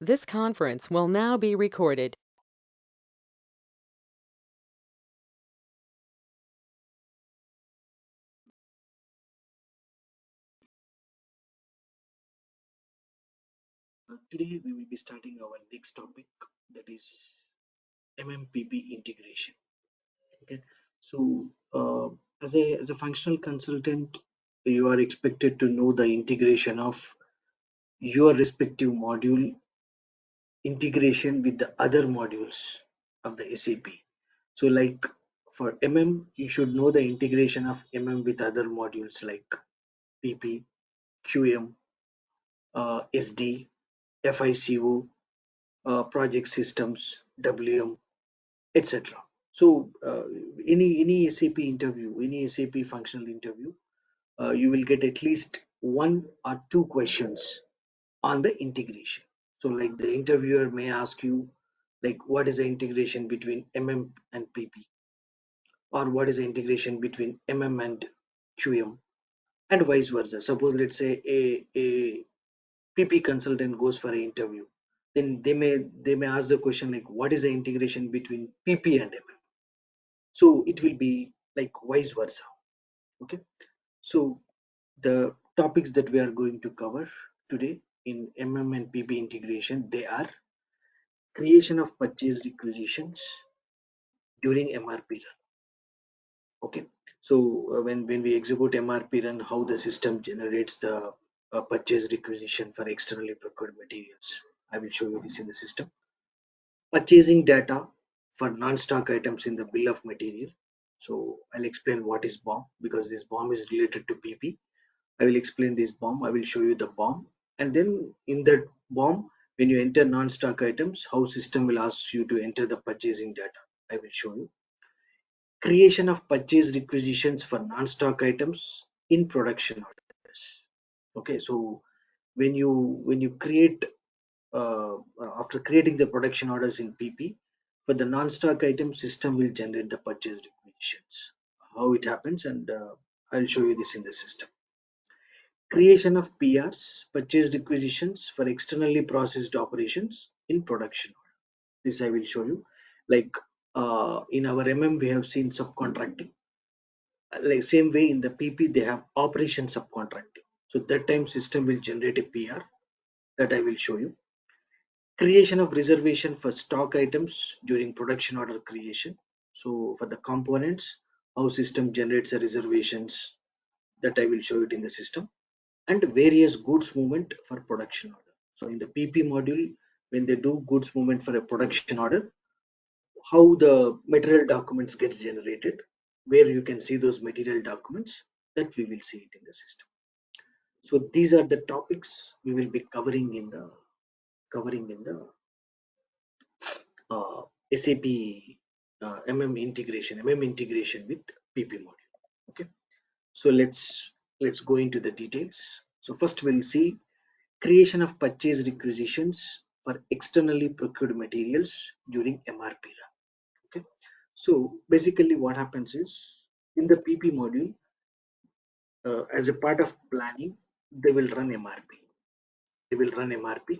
This conference will now be recorded. Today we will be starting our next topic, that is MMPP integration. Okay, so as a functional consultant, you are expected to know the integration of your respective module integration with the other modules of the SAP. So like for you should know the integration of with other modules like PP, QM, SD, FICO, project systems, WM, etc. So any SAP interview, any SAP functional interview, you will get at least one or two questions on the integration. So like the interviewer may ask you, like, what is the integration between and PP, or what is the integration between and QM, and vice versa. Suppose let's say a PP consultant goes for an interview, then they may ask the question like, what is the integration between PP and So it will be like vice versa. Okay, so the topics that we are going to cover today in and PP integration, they are creation of purchase requisitions during MRP run. Okay, so when we execute MRP run, how the system generates the purchase requisition for externally procured materials. I will show you this in the system. Purchasing data for non-stock items in the bill of material. So I'll explain what is BOM, because this BOM is related to PP. I will explain this BOM. I will show you the BOM, and then in that BOM, when you enter non-stock items, how system will ask you to enter the purchasing data. I will show you. Creation of purchase requisitions for non-stock items in production orders. Okay, so when you create after creating the production orders in PP, for the non-stock item, system will generate the purchase requisitions. How it happens, and I'll show you this in the system. Creation of PRs, purchase requisitions for externally processed operations in production order. This I will show you. Like in our we have seen subcontracting. Like same way in the PP they have operation subcontracting. So that time system will generate a PR that I will show you. Creation of reservation for stock items during production order creation. So for the components, how system generates the reservations, that I will show it in the system. And various goods movement for production order. So in the PP module, when they do goods movement for a production order, how the material documents gets generated, where you can see those material documents, that we will see it in the system. So these are the topics we will be covering in the uh, SAP MM integration with PP module. Okay, so let's go into the details. So first we'll see creation of purchase requisitions for externally procured materials during MRP run. Okay, so basically what happens is, in the PP module, as a part of planning, they will run MRP. They will run MRP.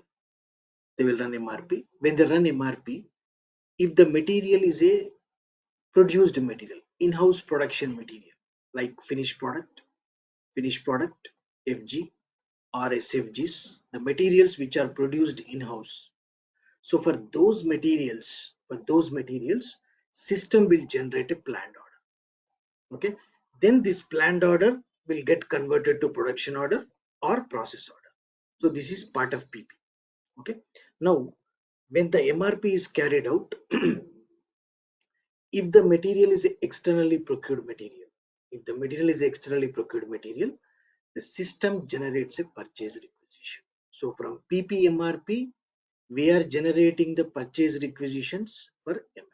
They will run MRP. When they run MRP, if the material is a produced material, in-house production material, like finished product, FG or SFGs, the materials which are produced in-house. So for those materials, system will generate a planned order. Okay, then this planned order will get converted to production order or process order. So this is part of PP. Okay, now when the MRP is carried out, if the material is externally procured material, if the material is externally procured material, the system generates a purchase requisition. So from PPMRP, we are generating the purchase requisitions for MM.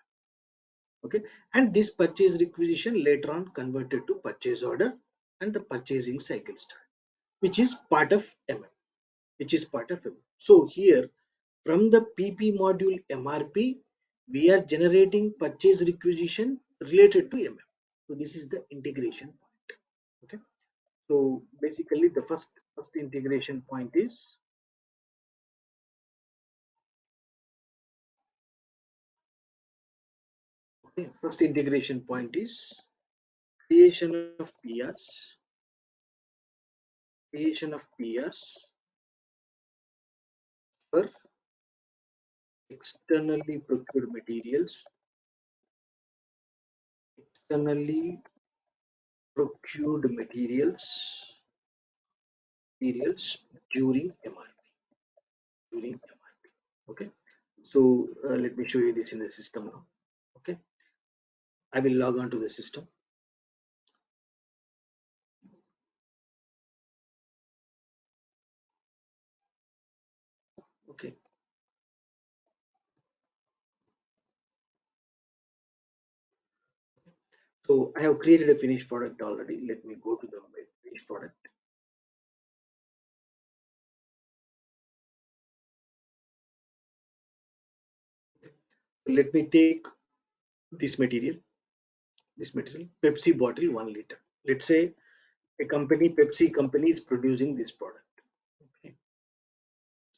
Okay, and this purchase requisition later on converted to purchase order, and the purchasing cycle start, which is part of MM, which is part of MM. So here from the PP module MRP, we are generating purchase requisition related to MM. So this is the integration point. Okay. So basically the first integration point is Okay, first integration point is creation of PRs, creation of PRs for externally procured materials, externally procured materials during MRP, during MRP. Okay, so let me show you this in the system now. Okay, I will log on to the system. Okay, so I have created a finished product already. Let me go to the finished product. Let me take this material, Pepsi bottle 1 liter. Let's say a company, Pepsi company is producing this product. Okay.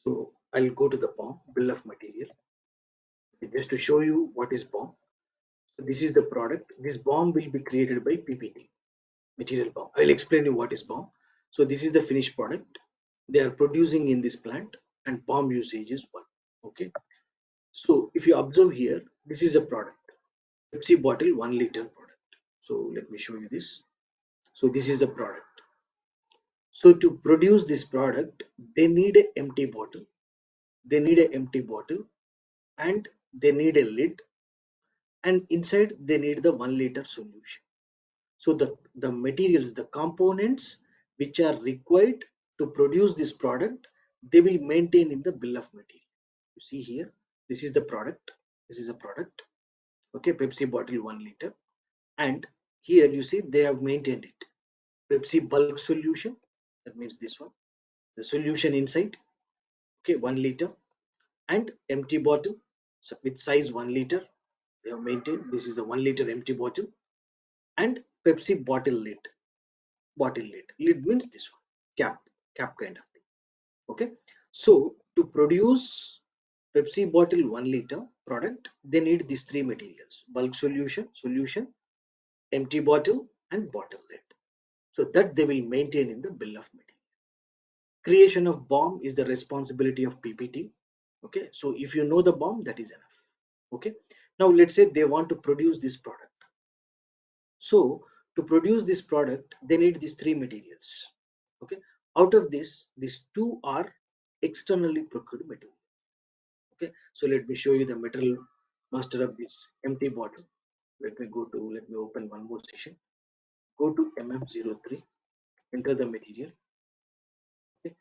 So I'll go to the BOM, bill of material, just to show you what is BOM. So this is the product. This BOM will be created by PPT, material BOM. I'll explain you what is BOM. So this is the finished product. They are producing in this plant and BOM usage is 1. Okay. So if you observe here, this is a product, Pepsi bottle 1 liter product. So let me show you this. So this is the product. So to produce this product, they need an empty bottle. They need an empty bottle and they need a lid, and inside they need the 1 liter solution. So the materials, the components which are required to produce this product, they will maintain in the bill of material. You see here, this is the product. This is a product. Okay, Pepsi bottle 1 liter. And here you see they have maintained it. Pepsi bulk solution, that means this one. The solution inside, okay, 1 liter, and empty bottle with size 1 liter. They have maintained this is a 1 liter empty bottle, and Pepsi bottle lid. Bottle lid. Lid means this one, cap kind of thing. Okay. So to produce Pepsi bottle 1 liter product, they need these three materials: bulk solution, empty bottle, and bottle lid. So that they will maintain in the bill of material. Creation of BOM is the responsibility of PPT. Okay, so if you know the BOM, that is enough. Okay, now let's say they want to produce this product. So to produce this product, they need these three materials. Okay, out of this, these two are externally procured material. Okay, so let me show you the material master of this empty bottle. Let me open one more session. Go to MM03, enter the material. Okay,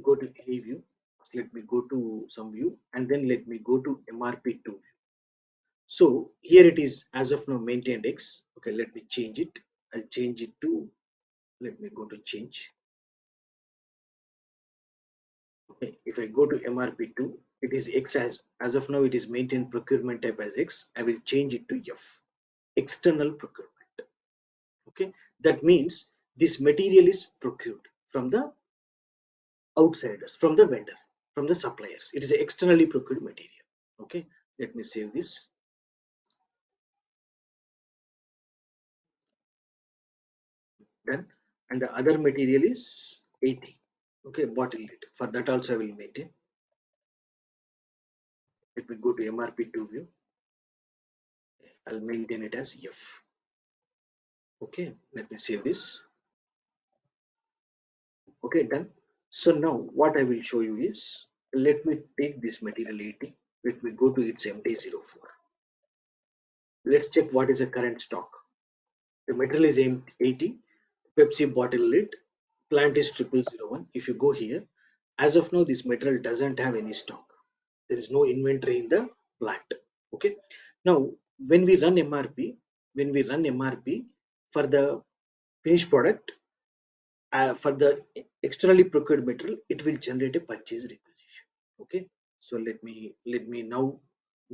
go to any view. Let me go to some view, and then let me go to MRP2 view. So here it is as of now maintained X. Okay, let me change it. I'll change it to, let me go to change. Okay, if I go to MRP2, it is X as of now it is maintained procurement type as X. I will change it to F, external procurement. Okay, that means this material is procured from the outsiders, from the vendor, from the suppliers. It is externally procured material. Okay, let me save this. Done. And the other material is 80. Okay, bottle lid. For that also I will maintain. Let me go to MRP2 view. I'll maintain it as F. Okay, let me save this. Okay, done. So now what I will show you is, let me take this material 80. Let me go to its MD04. Let's check what is the current stock. The material is 80. Pepsi bottle lid. Plant is 0001. If you go here, as of now, this material doesn't have any stock. There is no inventory in the plant. Okay. Now, when we run MRP for the finished product, for the externally procured material, it will generate a purchase requisition. Okay. So let me now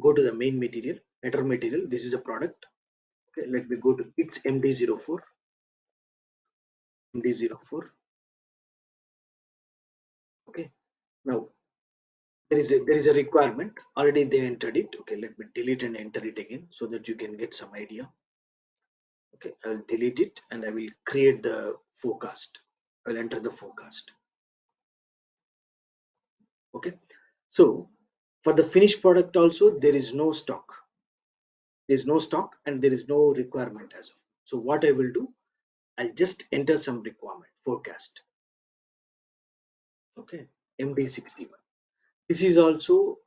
go to the main material, header material. This is a product. Okay. Let me go to its MD04. MD04. Okay. Now there is a requirement already they entered it. Okay, let me delete and enter it again so that you can get some idea. Okay, I'll delete it and I will create the forecast. I'll enter the forecast. Okay, so for the finished product also there is no stock. There is no stock and there is no requirement as of. So what I will do, I'll just enter some requirement forecast. Okay, MD61. This is also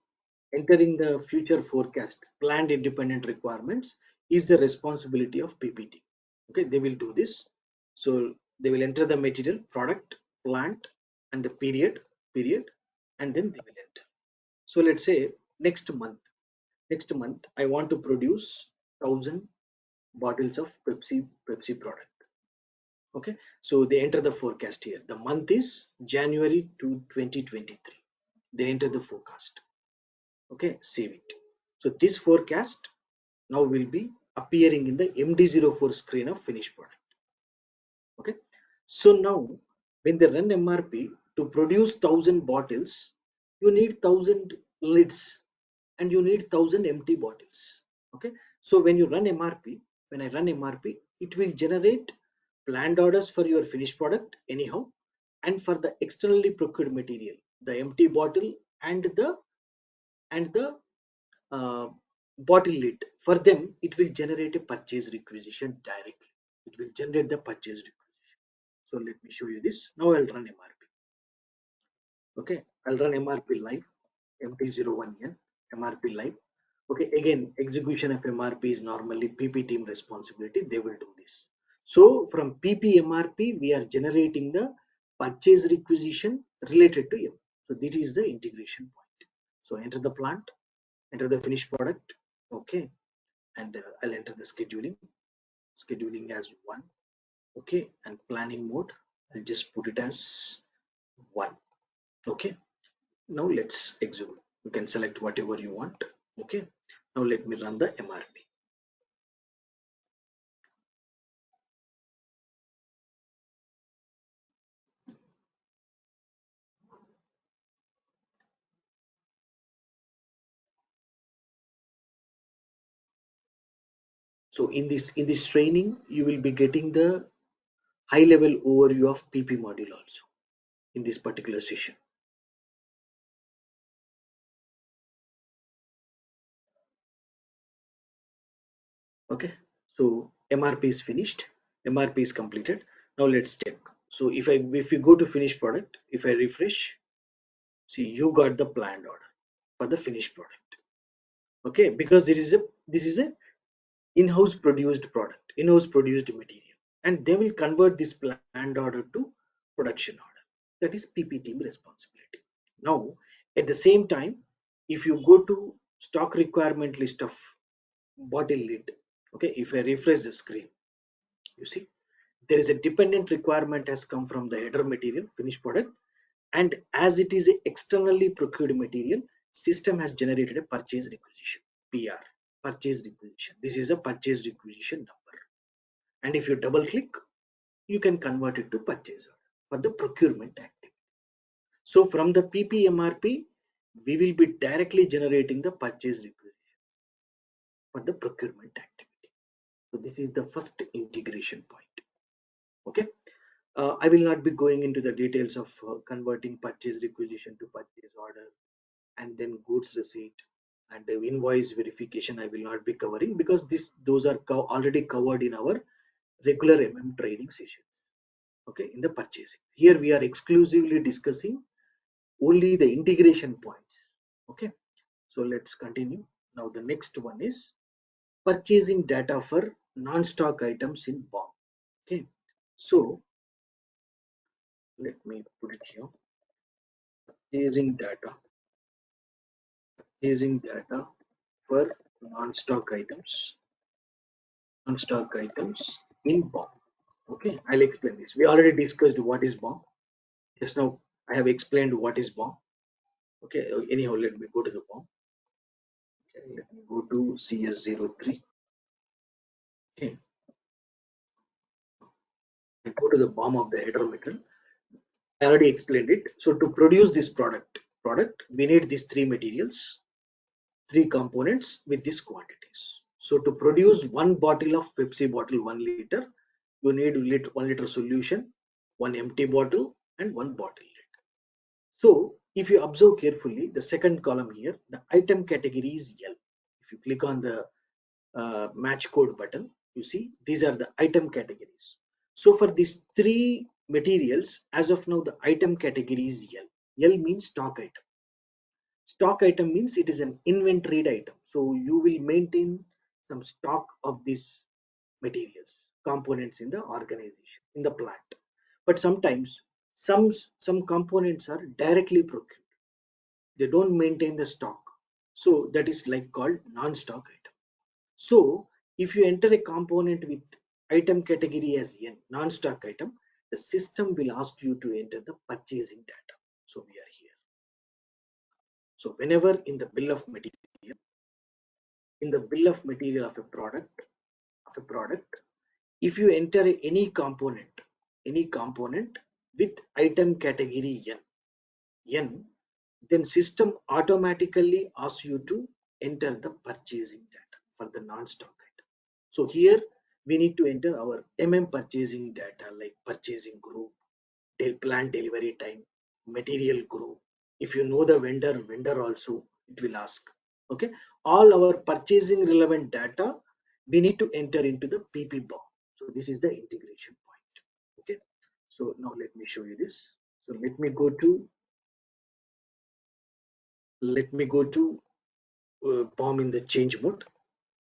entering the future forecast. Planned independent requirements is the responsibility of PPT. Okay, they will do this. So they will enter the material, product, plant, and the period, and then they will enter. So let's say next month I want to produce 1,000 bottles of Pepsi product. Okay, so they enter the forecast here. The month is January to 2023. They enter the forecast. Okay, save it. So this forecast now will be appearing in the MD04 screen of finished product. Okay, so now when they run MRP to produce 1,000 bottles, you need 1,000 lids and you need 1,000 empty bottles. Okay, so when you run MRP, when I run MRP, it will generate planned orders for your finished product anyhow, and for the externally procured material, the empty bottle and the uh, bottle lid. For them, it will generate a purchase requisition directly. It will generate the purchase requisition. So let me show you this. Now I'll run MRP. Okay, I'll run MRP live, MT01 here, MRP live. Okay, again, execution of MRP is normally PP team responsibility. They will do this. So from PP MRP, we are generating the purchase requisition related to M. So this is the integration point. So enter the plant, enter the finished product. Okay, and I'll enter the scheduling as 1. Okay, and planning mode, I'll just put it as 1. Okay, now let's execute. You can select whatever you want. Okay, now let me run the MRP. So in this training, you will be getting the high level overview of PP module also in this particular session. Okay, so MRP is finished, MRP is completed. Now let's check. So if you go to finished product, if I refresh, see you got the planned order for the finished product. Okay, because this is a in-house produced product, in-house produced material, and they will convert this planned order to production order. That is PP team responsibility. Now, at the same time, if you go to stock requirement list of bottle lid, okay, if I refresh the screen, you see there is a dependent requirement has come from the header material, finished product, and as it is a externally procured material, system has generated a purchase requisition, PR, purchase requisition. This is a purchase requisition number, and if you double click, you can convert it to purchase order for the procurement activity. So from the PPMRP, we will be directly generating the purchase requisition for the procurement activity. So this is the first integration point. Okay, I will not be going into the details of converting purchase requisition to purchase order and then goods receipt and the invoice verification. I will not be covering because those are already covered in our regular training sessions. Okay, in the purchasing, here we are exclusively discussing only the integration points. Okay, so let's continue. Now the next one is purchasing data for non-stock items in BOM. Okay, so let me put it here. Purchasing data for non-stock items in BOM. Okay, I'll explain this. We already discussed what is BOM. Just now I have explained what is BOM. Okay, anyhow, let me go to the BOM. Okay, let me go to CS03. Okay, I go to the BOM of the header metal. I already explained it. So to produce this product, product, we need these three materials, three components with these quantities. So to produce one bottle of Pepsi bottle 1 liter, you need 1 liter solution, one empty bottle, and one bottle lid. So if you observe carefully, the second column here, the item category is L. If you click on the match code button, you see these are the item categories. So for these three materials, as of now, the item category is L. L means stock item. Stock item means it is an inventoried item. So you will maintain some stock of these materials, components in the organization, in the plant. But sometimes some components are directly procured. They don't maintain the stock. So that is like called non-stock item. So if you enter a component with item category as N, non-stock item, the system will ask you to enter the purchasing data. So we are here. So whenever in the bill of material, of a product, if you enter any component with item category N, then system automatically asks you to enter the purchasing data for the non-stock item. So here we need to enter our purchasing data like purchasing group, plant delivery time, material group. If you know the vendor also it will ask. Okay, all our purchasing relevant data we need to enter into the PP bomb. So this is the integration point. Okay, so now let me show you this. So let me go to bomb in the change mode.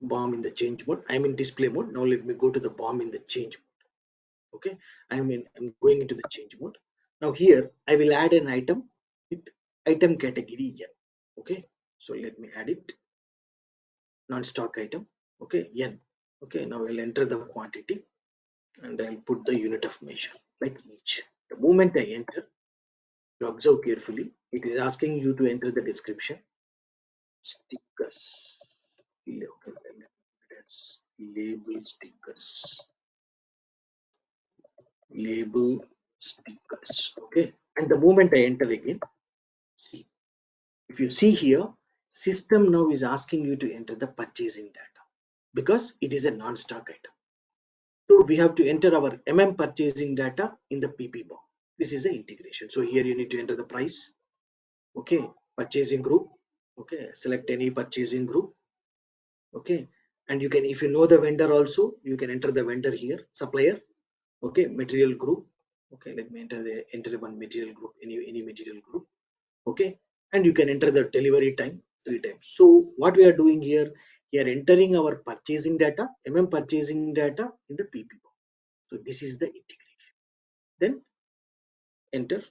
Bomb in the change mode. I'm in display mode. Now let me go to the bomb in the change mode. Okay, I'm going into the change mode. Now here I will add an item with item category N. Okay, so let me add it, non-stock item. Okay, N. Okay, now I'll enter the quantity and I'll put the unit of measure like each. The moment I enter, you observe carefully, it is asking you to enter the description. Stickers. Okay, that's label stickers. Label stickers. Okay, and the moment I enter again, see, if you see here, system now is asking you to enter the purchasing data because it is a non-stock item. So we have to enter our purchasing data in the PP box. This is the integration. So here you need to enter the price. Okay, purchasing group. Okay, select any purchasing group. Okay, and you can, if you know the vendor also, you can enter the vendor here, supplier. Okay, material group. Okay, let me enter one material group, any material group. Okay, and you can enter the delivery time 3 times. So what we are doing here, we are entering our purchasing data, purchasing data in the PP box. So this is the integration. Then enter,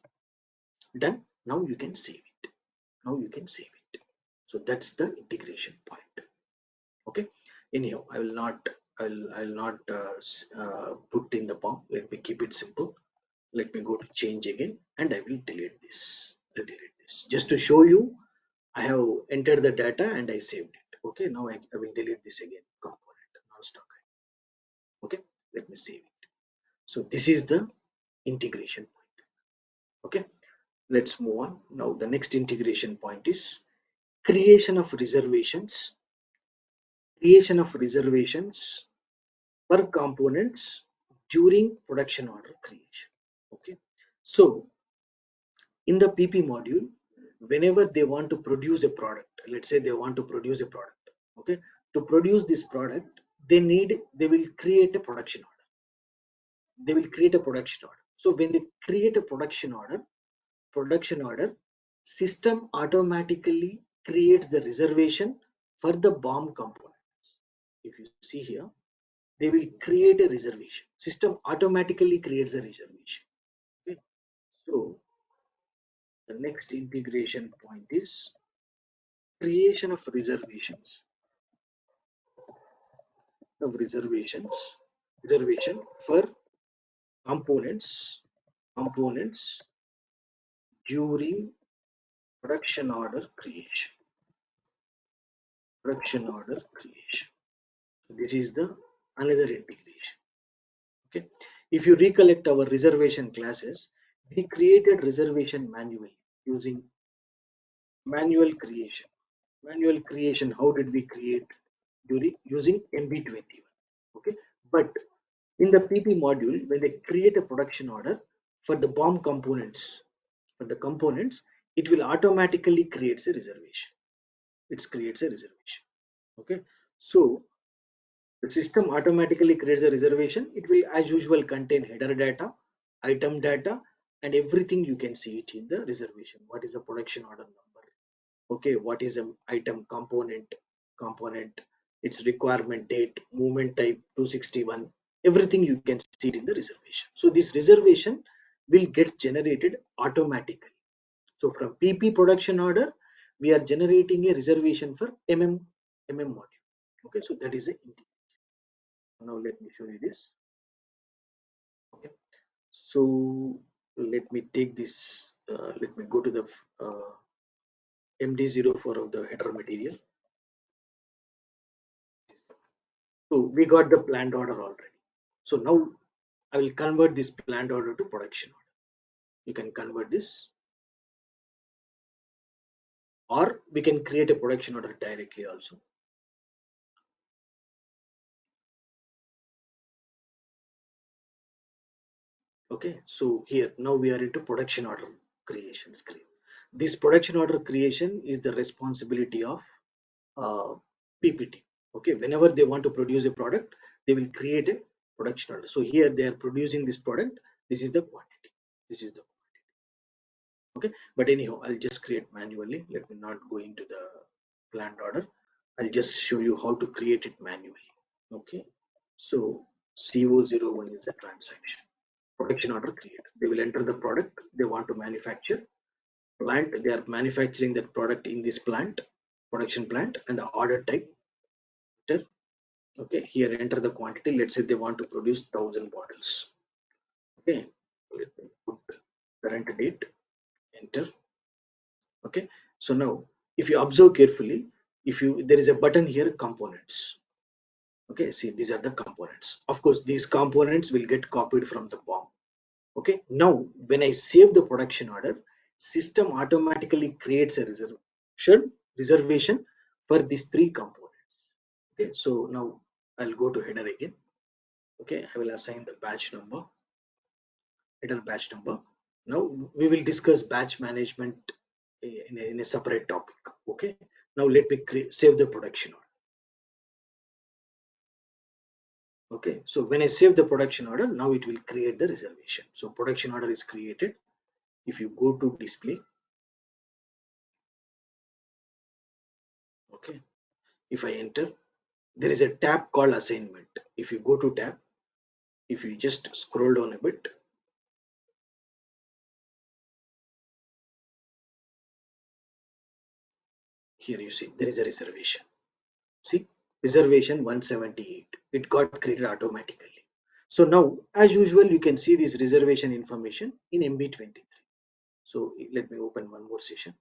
done. Now you can save it. Now you can save it. So that's the integration point. Okay, anyhow, I will not put in the bomb. Let me keep it simple. Let me go to change again and I will delete this. Just to show you, I have entered the data and I saved it. Okay, now I will delete this again, component non-stock. Okay, let me save it. So this is the integration point. Okay, let's move on. Now the next integration point is creation of reservations. Creation of reservations per components during production order creation. Okay, so in the PP module, whenever they want to produce a product, let's say they want to produce a product. Okay, to produce this product, they will create a production order. They will create a production order. So when they create a production order, system automatically creates the reservation for the bomb components. If you see here, they will create a reservation. System automatically creates a reservation. Okay, so the next integration point is creation of reservations reservation for components during production order creation. This is the another integration. Okay, if you recollect our reservation classes, we created reservation manually using Manual creation. Manual creation, how did we create during using MB21? Okay, but in the PP module, when they create a production order for the BOM components, for the components, it will automatically creates a reservation. It creates a reservation. Okay, so the system automatically creates a reservation. It will, as usual, contain header data, item data, and everything you can see it in the reservation. What is the production order number? Okay, what is an item component, its requirement date, movement type 261, everything you can see it in the reservation. So this reservation will get generated automatically. So from PP production order, we are generating a reservation for MM module. Okay, so that is a now let me show you this. Okay, so let me take this. Let me go to the MD04 of the header material. So we got the planned order already. So now I will convert this planned order to production order. You can convert this, or we can create a production order directly also. Okay, so here now we are into production order creation screen. This production order creation is the responsibility of PPT. Okay, whenever they want to produce a product, they will create a production order. So here they are producing this product. This is the quantity. This is the okay. But anyhow, I'll just create manually. Let me not go into the planned order. I'll just show you how to create it manually. Okay, so CO01 is a transaction. Production order create. They will enter the product they want to manufacture. Plant, they are manufacturing that product in this plant, production plant, and the order type. Okay, here enter the quantity. Let's say they want to produce 1,000 bottles. Okay, let me put current date, enter. Okay, so now if you observe carefully, if you there is a button here, components. Okay, see, these are the components. Of course, these components will get copied from the BOM. Okay, now when I save the production order, system automatically creates a reservation for these three components. Okay, so now I'll go to header again. Okay, I will assign the batch number, header batch number. Now we will discuss batch management in a separate topic. Okay, now let me save the production order. Okay, so when I save the production order, now it will create the reservation. So production order is created. If you go to display, okay, if I enter, there is a tab called assignment. If you go to tab, if you just scroll down a bit, here you see there is a reservation. See, reservation 178. It got created automatically. So now, as usual, you can see this reservation information in MB23. So let me open one more session.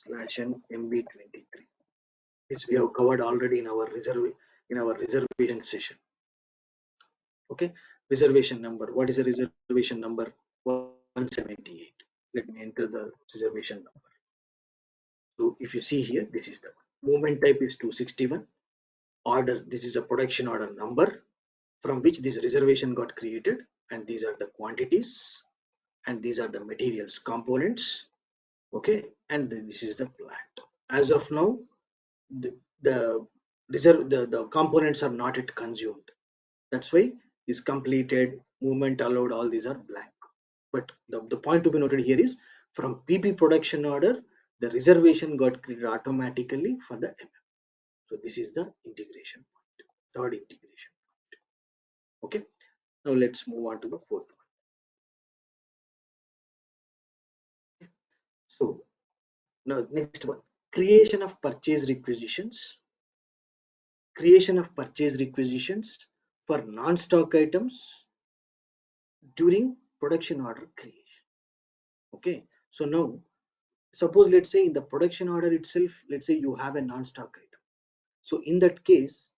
/n MB23. This we have covered already in our reservation session. Okay, reservation number. What is the reservation number? 178. Let me enter the reservation number. So if you see here, this is the one. Movement type is 261. Order. This is a production order number from which this reservation got created, and these are the quantities, and these are the materials components. Okay, and this is the plant. As of now, the the components are not yet consumed. That's why is completed, movement allowed, all these are blank. But the point to be noted here is from PP production order, the reservation got created automatically for the MM. So this is the integration point, third integration point. Okay, now let's move on to the fourth one. So now next one, creation of purchase requisitions. Creation of purchase requisitions for non-stock items during production order creation. Okay, so now suppose let's say in the production order itself, let's say you have a non-stock item. So in that case,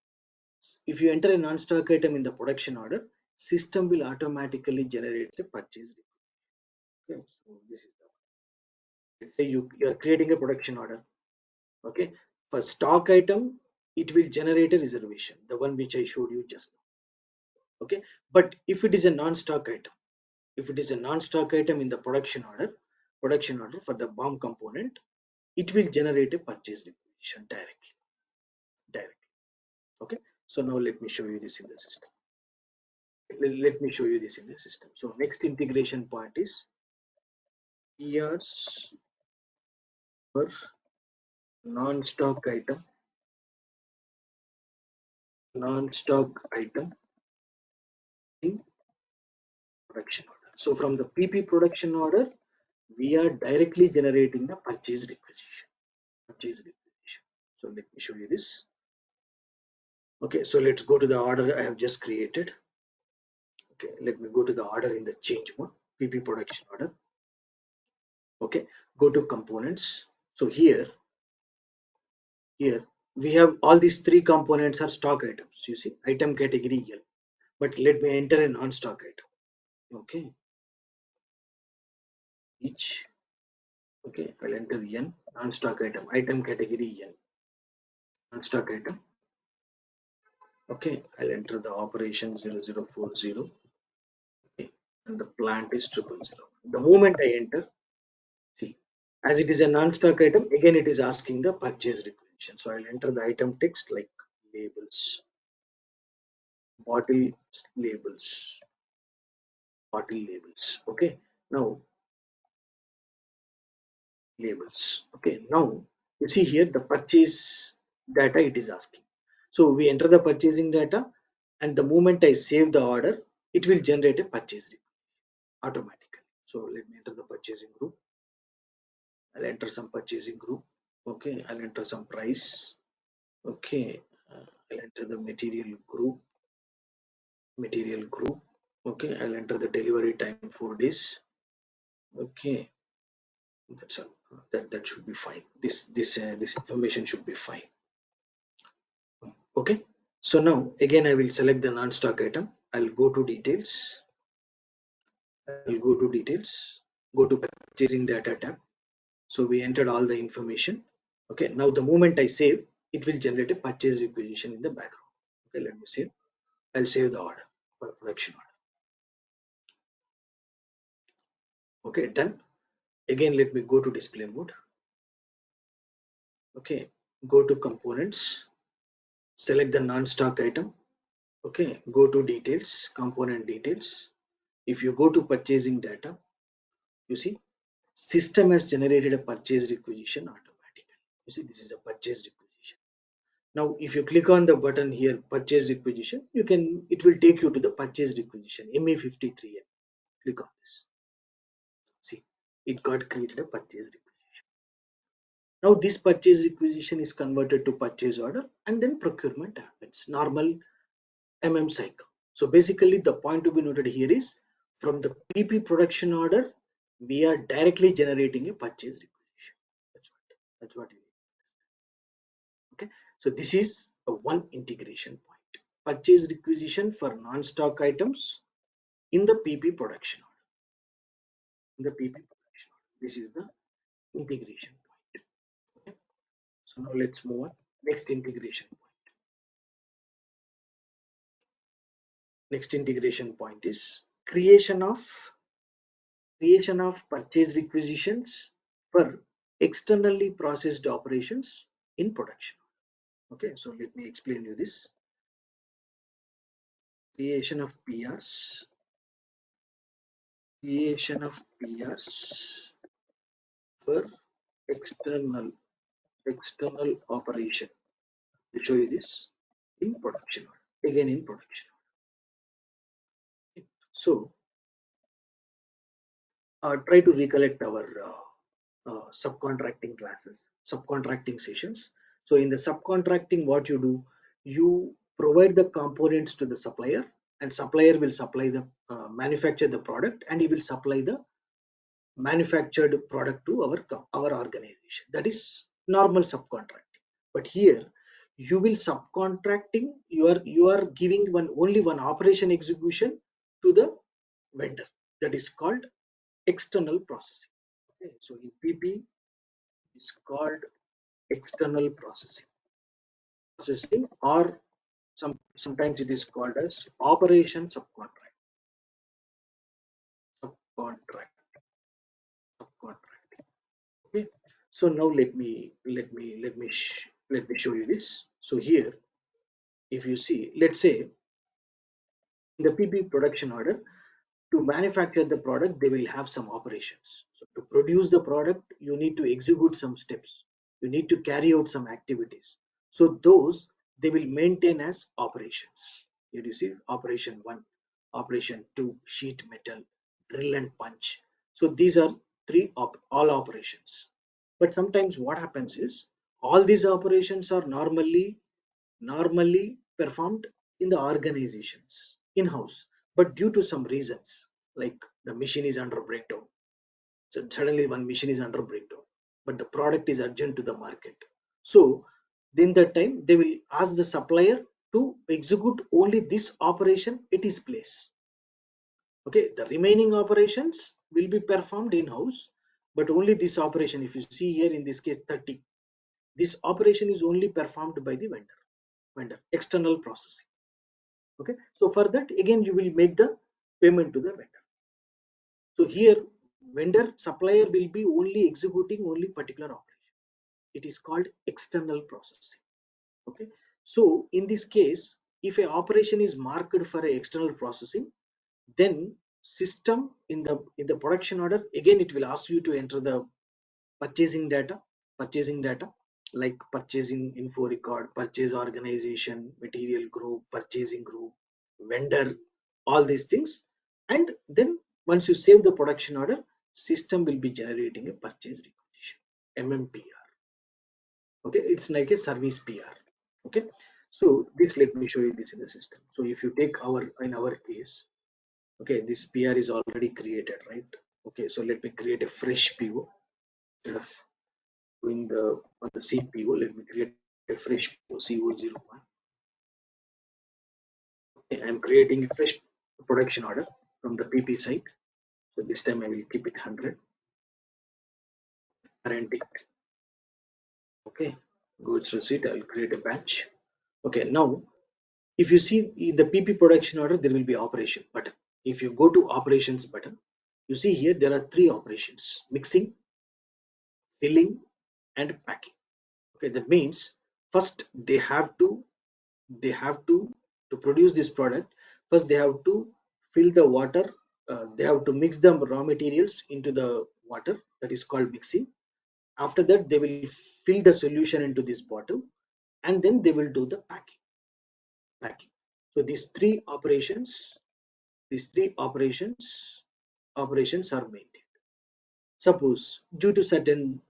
if you enter a non-stock item in the production order, system will automatically generate the purchase requisition. Okay, so this is the one. Let's say you are creating a production order. Okay, for stock item, it will generate a reservation, the one which I showed you just now. Okay, but if it is a non-stock item, if it is a non-stock item in the production order for the BOM component, it will generate a purchase requisition directly. Okay, so now let me show you this in the system. Let me show you this in the system. So next integration point is PRs for non-stock item, non-stock item in production order. So from the PP production order, we are directly generating the purchase requisition. Purchase requisition. So let me show you this. Okay, so let's go to the order I have just created. Okay, let me go to the order in the change mode, PP production order. Okay, go to components. So here we have all these three components are stock items. You see, item category L. But let me enter a non-stock item. Okay, each. Okay, I'll enter N, non-stock item category N, non-stock item. Okay, I'll enter the operation 0040. Okay, and the plant is 000. The moment I enter, see, as it is a non-stock item, again it is asking the purchase requisition. So I'll enter the item text like labels, bottle labels, bottle labels. Okay, now labels. Okay, now you see here the purchase data it is asking. So we enter the purchasing data, and the moment I save the order, it will generate a purchase automatically. So let me enter the purchasing group. I'll enter some purchasing group. Okay, I'll enter some price. Okay, I'll enter the material group. Okay, I'll enter the delivery time 4 days. Okay, that's all. That should be fine. This information should be fine. Okay, so now again I will select the non-stock item. I'll go to details. I'll go to details. Go to purchasing data tab. So we entered all the information. Okay, now the moment I save, it will generate a purchase requisition in the background. Okay, let me save. I'll save the order for production order. Okay, done. Again, let me go to display mode. Okay, go to components, select the non-stock item. Okay, go to details, component details. If you go to purchasing data, you see system has generated a purchase requisition automatically. You see, this is a purchase requisition. Now, if you click on the button here, purchase requisition, it will take you to the purchase requisition, MA53N. Click on this. See, it got created a purchase requisition. Now, this purchase requisition is converted to purchase order, and then procurement happens. Normal cycle. So basically, the point to be noted here is from the PP production order, we are directly generating a purchase requisition. That's what you need. Okay, so this is a one integration point. Purchase requisition for non-stock items in the PP production order. In the PP production order. This is the integration point. Okay, so now let's move on. Next integration point. Next integration point is creation of purchase requisitions for externally processed operations in production. Okay, so let me explain you this. Creation of PRs, creation of PRs for external operation. I'll show you this in production. Again in production. So try to recollect our subcontracting classes, subcontracting sessions. So in the subcontracting, what you do, you provide the components to the supplier, and supplier will supply the manufacture the product, and he will supply the manufactured product to our organization. That is normal subcontracting. But here you will subcontracting, you are giving only one operation execution to the vendor. That is called external processing. Okay, so in PP it's called external processing, or sometimes it is called as operation subcontract subcontract. Okay, so now let me show you this. So here, if you see, let's say in the PP production order, to manufacture the product they will have some operations. So to produce the product you need to execute some steps, you need to carry out some activities. So those they will maintain as operations. Here you see operation 1, operation 2, sheet metal, drill and punch. So these are all operations. But sometimes what happens is all these operations are normally performed in the organizations in-house, but due to some reasons, like the machine is under breakdown, so suddenly one machine is under breakdown, but the product is urgent to the market. So in that time they will ask the supplier to execute only this operation at his place. Okay, the remaining operations will be performed in-house, but only this operation, if you see here in this case 30, this operation is only performed by the vendor external processing. Okay, so for that again you will make the payment to the vendor. So here vendor supplier will be only executing only particular operation, it is called external processing. Okay, so in this case if a operation is marked for a external processing, then system in the production order again it will ask you to enter the purchasing data like purchasing info record, purchase organization, material group, purchasing group, vendor, all these things. And then once you save the production order, system will be generating a purchase requisition, MMPR. Okay, it's like a service PR. Okay, so this, let me show you this in the system. So if you take in our case, okay, this PR is already created, right? Okay, so let me create a fresh PO. Instead of doing the on the CPO, let me create a fresh CO01. Okay, I'm creating a fresh production order from the PP side. So this time I will keep it 100. Current date. Okay, goods receipt. I will create a batch. Okay, now if you see in the PP production order, there will be operation button. If you go to operations button, you see here there are three operations: mixing, filling, and packing. Okay, that means first they have to produce this product. First they have to fill the water, they have to mix the raw materials into the water, that is called mixing. After that they will fill the solution into this bottle, and then they will do the packing. So these three operations are maintained. Suppose due to certain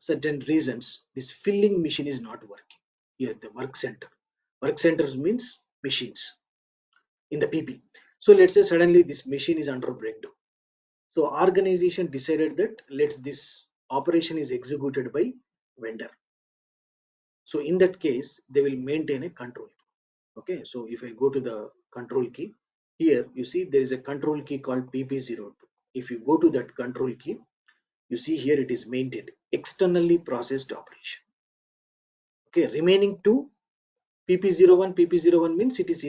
reasons this filling machine is not working. Here the work centers means machines in the PP. So let's say suddenly this machine is under breakdown. So organization decided that let's this operation is executed by vendor. So in that case they will maintain a control. Okay, so if I go to the control key, here you see there is a control key called PP02. If you go to that control key, you see here it is maintained externally processed operation. Okay, remaining two PP01, PP01 means it is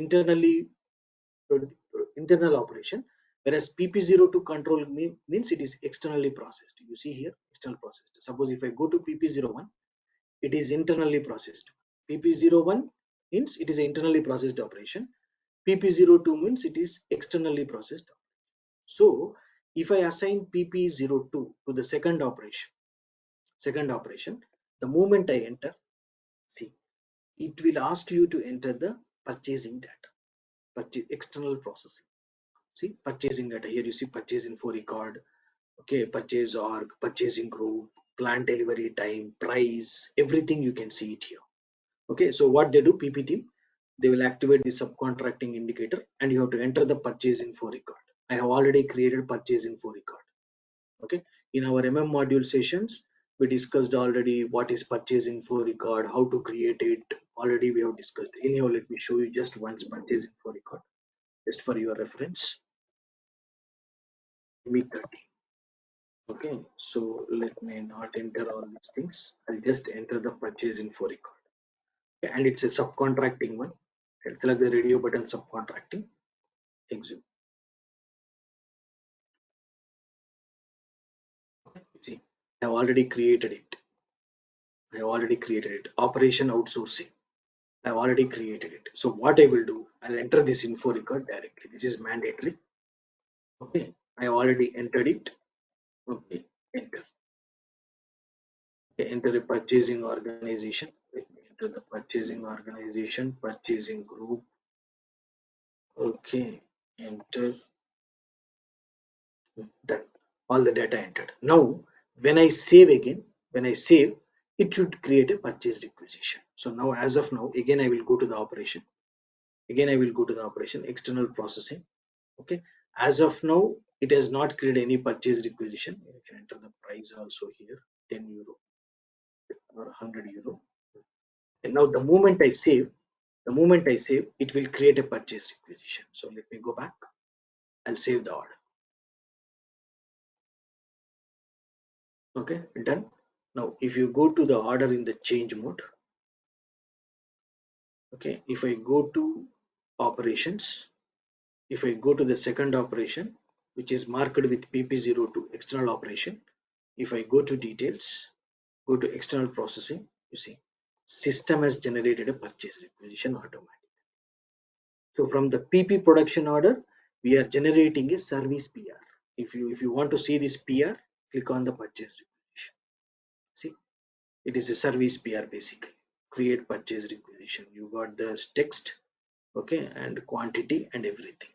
internal operation, whereas PP02 control means it is externally processed. You see here external processed. Suppose if I go to PP01, it is internally processed. PP01 means it is an internally processed operation. PP02 means it is externally processed. So if I assign PP02 to the second operation, the moment I enter, see, it will ask you to enter the purchasing data, external processing. See, purchasing data, here you see purchase info record, okay, purchase org, purchasing group, plant delivery time, price, everything you can see it here. Okay, so what they do, PP team, they will activate the subcontracting indicator and you have to enter the purchase info record. I have already created purchase info record. Okay, in our module sessions we discussed already what is purchase info record, how to create it, already we have discussed. Anyhow, let me show you just once purchase info record just for your reference. Me 30. Okay, so let me not enter all these things. I'll just enter the purchase info record. Okay, and it's a subcontracting one. It's like the radio button subcontracting. Exit. Okay, see, I've already created it. I have already created it. Operation outsourcing. I've already created it. So what I will do, I'll enter this info record directly. This is mandatory. Okay, I have already entered it. Okay, enter. Okay, enter a purchasing organization. Let me enter the purchasing organization, purchasing group. Okay, enter. Done. All the data entered. Now, when I save again, when I save, it should create a purchase requisition. So now, as of now, again I will go to the operation. Again I will go to the operation, external processing. Okay, as of now it has not created any purchase requisition. You can enter the price also here, 10 euro or 100 euro. And now the moment I save, it will create a purchase requisition. So let me go back. I'll save the order. Okay, done. Now if you go to the order in the change mode, okay, if I go to operations, if I go to the second operation, which is marked with pp02 external operation, if I go to details, go to external processing, you see system has generated a purchase requisition automatically. So from the pp production order, we are generating a service pr. If you want to see this pr, click on the purchase requisition. See, it is a service pr. Basically create purchase requisition, you got this text, okay, and quantity and everything.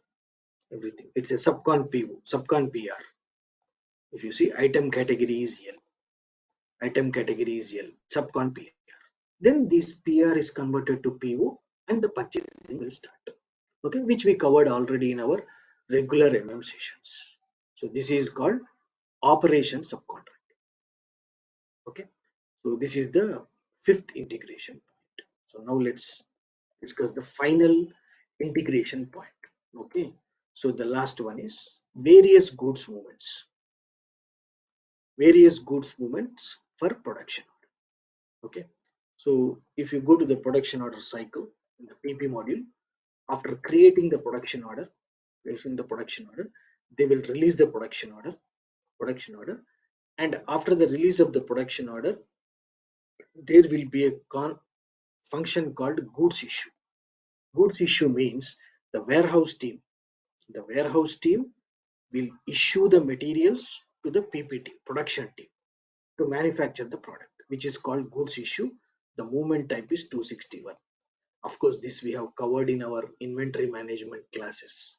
It's a subcon PO, subcon PR. If you see item category is L, item category is L, subcon PR. Then this PR is converted to PO and the purchasing will start. Okay, which we covered already in our regular MM sessions. So this is called operation subcontract. Okay, so this is the fifth integration point. So now let's discuss the final integration point. Okay, so the last one is various goods movements for production. Okay, so if you go to the production order cycle in the pp module, after creating the production order, they will release the production order, and after the release of the production order, there will be a function called goods issue. Goods issue means the warehouse team will issue the materials to the PPT production team to manufacture the product, which is called goods issue. The movement type is 261. Of course, this we have covered in our inventory management classes.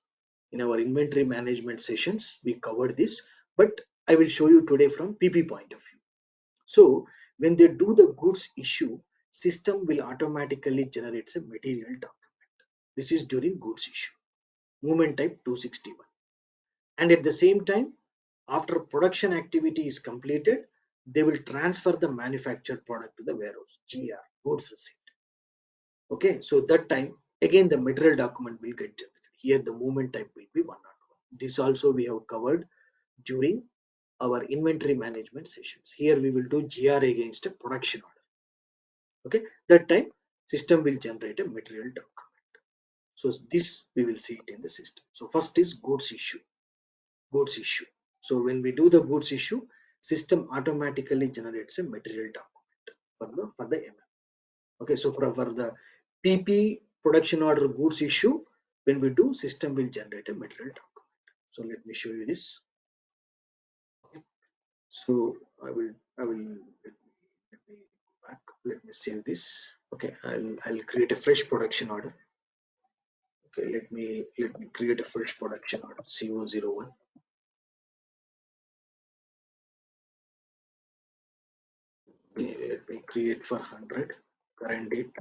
In our inventory management sessions, we covered this, but I will show you today from PP point of view. So when they do the goods issue, system will automatically generate a material document. This is during goods issue. Movement type 261. And at the same time, after production activity is completed, they will transfer the manufactured product to the warehouse, GR, goods receipt. Okay, so that time again the material document will get generated. Here the movement type will be 101. This also we have covered during our inventory management sessions. Here we will do GR against a production order. Okay, that time system will generate a material document. So this we will see it in the system. So first is goods issue. So when we do the goods issue, system automatically generates a material document for the MM. Okay, so for the PP production order goods issue, when we do, system will generate a material document. So let me show you this. Okay. So let me go back. Let me save this. Okay, I'll create a fresh production order. Okay, let me create a fresh production order CO01. Okay, let me create for 100 current date.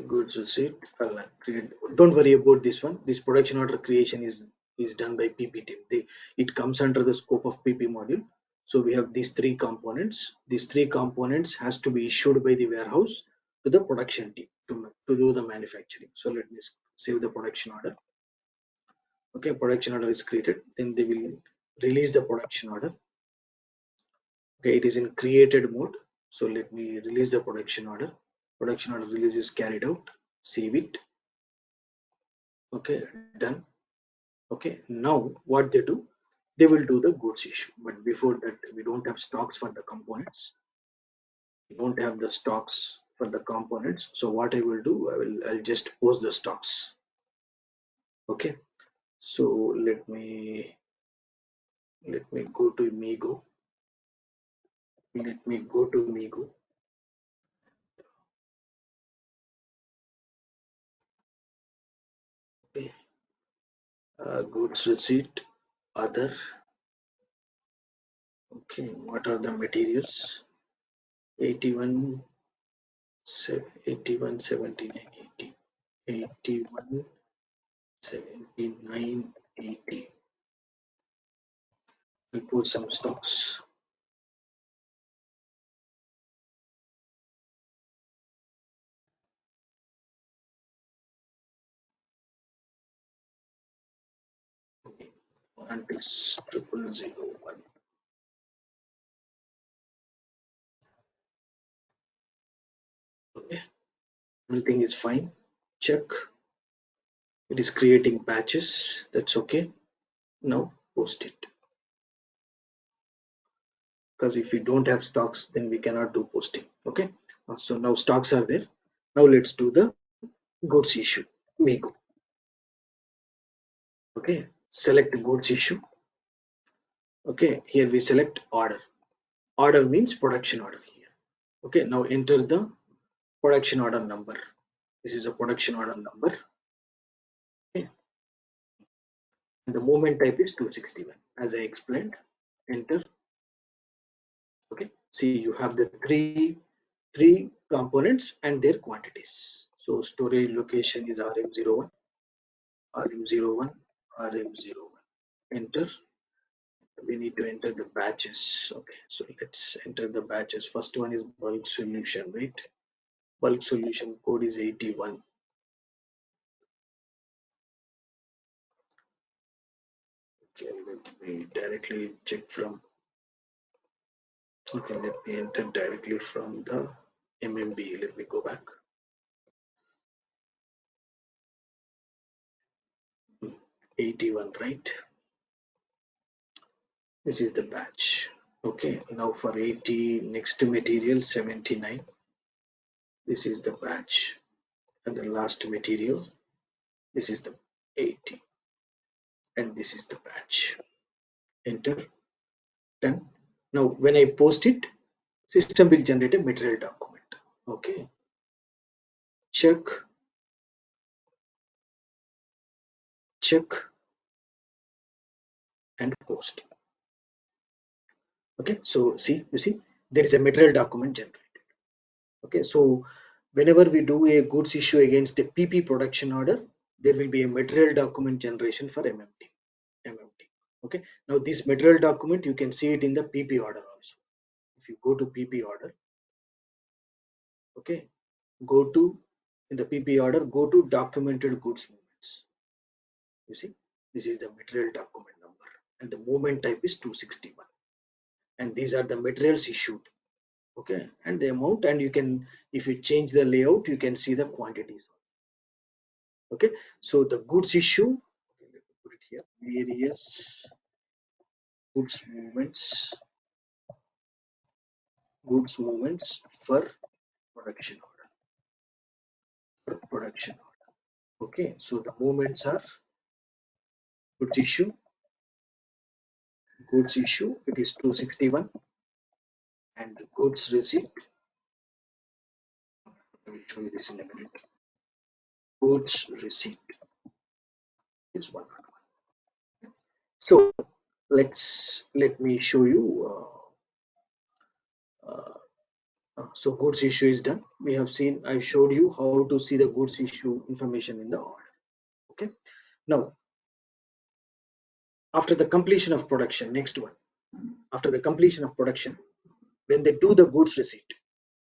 Goods receipt. I'll create. Don't worry about this one. This production order creation is done by PP team. It comes under the scope of PP module. So we have these three components. These three components has to be issued by the warehouse to the production team to do the manufacturing. So let me save the production order. Okay, production order is created. Then they will release the production order. Okay, it is in created mode. So let me release the production order. Production order release is carried out. Save it. Okay, done. Okay, now what they do, they will do the goods issue. But before that, we don't have stocks for the components. We don't have the stocks for the components. So what I will do, I'll just post the stocks. Okay, so let me go to Migo. Let me go to Migo. Okay, goods receipt, other. Okay, what are the materials? 81, 81, 79, 80. 81, 79, 80. We put some stocks. Okay, and it's 0001. Okay, everything is fine. Check. It is creating batches. That's okay. Now post it. Because if we don't have stocks, then we cannot do posting. Okay, so now stocks are there. Now let's do the goods issue. Migo. Okay, select goods issue. Okay, here we select order. Order means production order here. Okay, now enter the production order number. This is a production order number. Okay, and the movement type is 261 as I explained. Enter. Okay, see you have the three components and their quantities. So storage location is RM01, RM01, RM01. Enter. We need to enter the batches. Okay, so let's enter the batches. First one is bulk solution, right? Bulk solution code is 81. Okay, let me directly check from. Okay, let me enter directly from the MMB. Let me go back. 81, right? This is the batch. Okay, now for 80, next material 79. This is the batch. And the last material, this is the 80. And this is the batch. Enter. Done. Now when I post it, system will generate a material document. Okay. Check. Check. And post. Okay, so you see there is a material document generated. Okay, so whenever we do a goods issue against a PP production order, there will be a material document generation for MMT. Okay, now this material document you can see it in the PP order also. If you go to PP order, okay, go to in the PP order, go to documented goods movements. You see, this is the material document number and the movement type is 261. And these are the materials issued. Okay, and the amount, and you can, if you change the layout, you can see the quantities. Okay, so the goods issue, okay, let me put it here, various goods movements for production order. Okay, so the movements are goods issue, it is 261, and the goods receipt, I will show you this in a minute. Goods receipt is 101. So let me show you. So goods issue is done. We have seen, I showed you how to see the goods issue information in the order. Okay. Now, after the completion of production, next one, after the completion of production, when they do the goods receipt,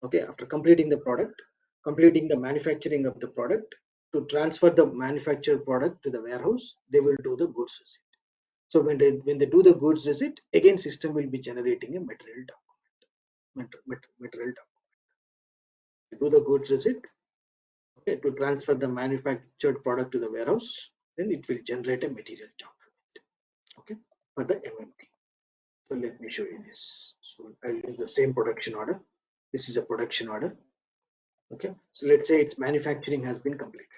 okay, after completing the product, completing the manufacturing of the product, to transfer the manufactured product to the warehouse, they will do the goods receipt. So when they do the goods receipt, again system will be generating a material document. Material document. You do the goods receipt, okay, to transfer the manufactured product to the warehouse, then it will generate a material document, okay, for the MMT. So let me show you this. So I'll use the same production order. This is a production order. Okay. So let's say its manufacturing has been completed.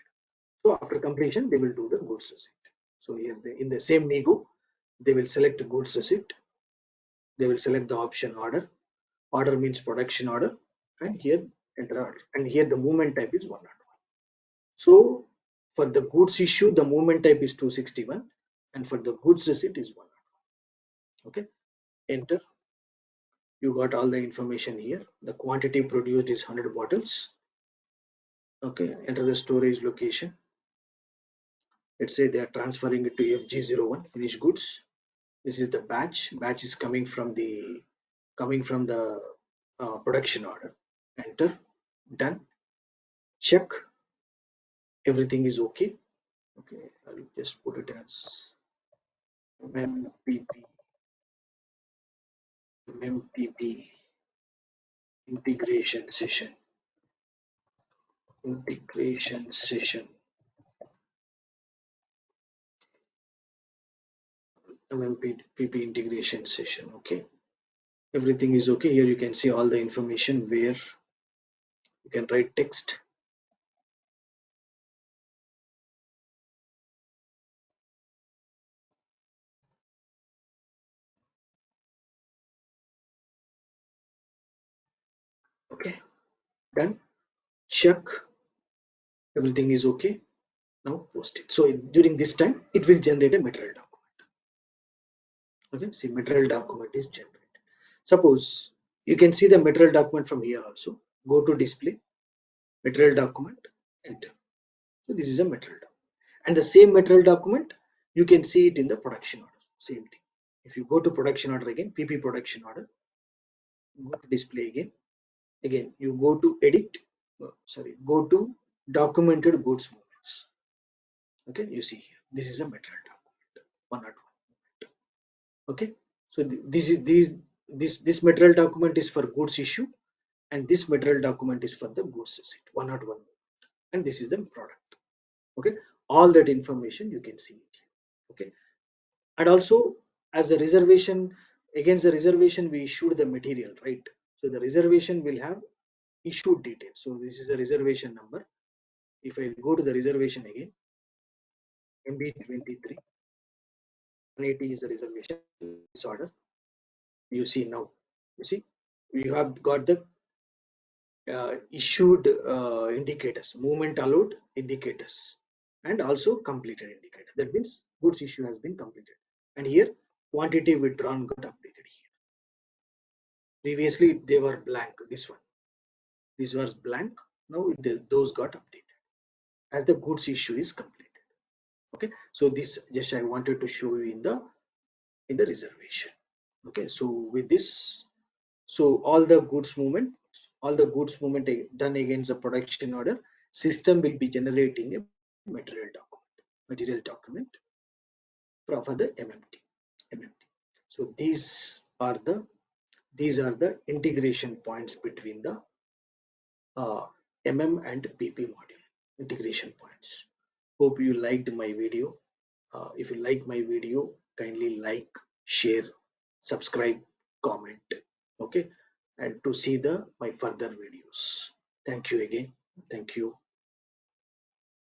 So after completion, they will do the goods receipt. So here in the same Nego, they will select goods receipt. They will select the option order. Order means production order, and here enter order. And here the movement type is 101. So for the goods issue, the movement type is 261, and for the goods receipt is 101. Okay. Enter. You got all the information here. The quantity produced is 100 bottles. Okay, enter the storage location. Let's say they are transferring it to FG01 finished goods. This is the batch. Batch is coming from the production order. Enter. Done. Check. Everything is okay. Okay, I'll just put it as MMPP integration session. Integration session. MMPP integration session. Okay. Everything is okay. Here you can see all the information where you can write text. Okay, done. Check. Everything is okay. Now post it. So during this time, it will generate a material document. Okay, see, material document is generated. Suppose you can see the material document from here also. Go to display, material document, enter. So this is a material document. And the same material document, you can see it in the production order. Same thing. If you go to production order again, PP production order, go to display again. Again, you go to edit, go to documented goods movements. Okay, you see here, this is a material document, 101. Okay, so this material document is for goods issue, and this material document is for the goods receipt, 101, and this is the product. Okay, all that information you can see it. Okay, and also as a reservation, against the reservation we issued the material, right? So the reservation will have issued details. So this is a reservation number. If I go to the reservation again, MB23 180 is the reservation disorder. You see now, you see, you have got the issued indicators, movement allowed indicators, and also completed indicator. That means goods issue has been completed. And here quantity withdrawn got updated here. Previously they were blank. This was blank. Now those got updated as the goods issue is completed. Okay, so this just I wanted to show you in the reservation. Okay, so with this, so all the goods movement done against the production order, system will be generating a material document for the MMT. So these are the integration points between the MM and PP module, integration points. Hope you liked my video. If you like my video, kindly like, share, subscribe, comment. Okay, and to see the my further videos. Thank you again. Thank you.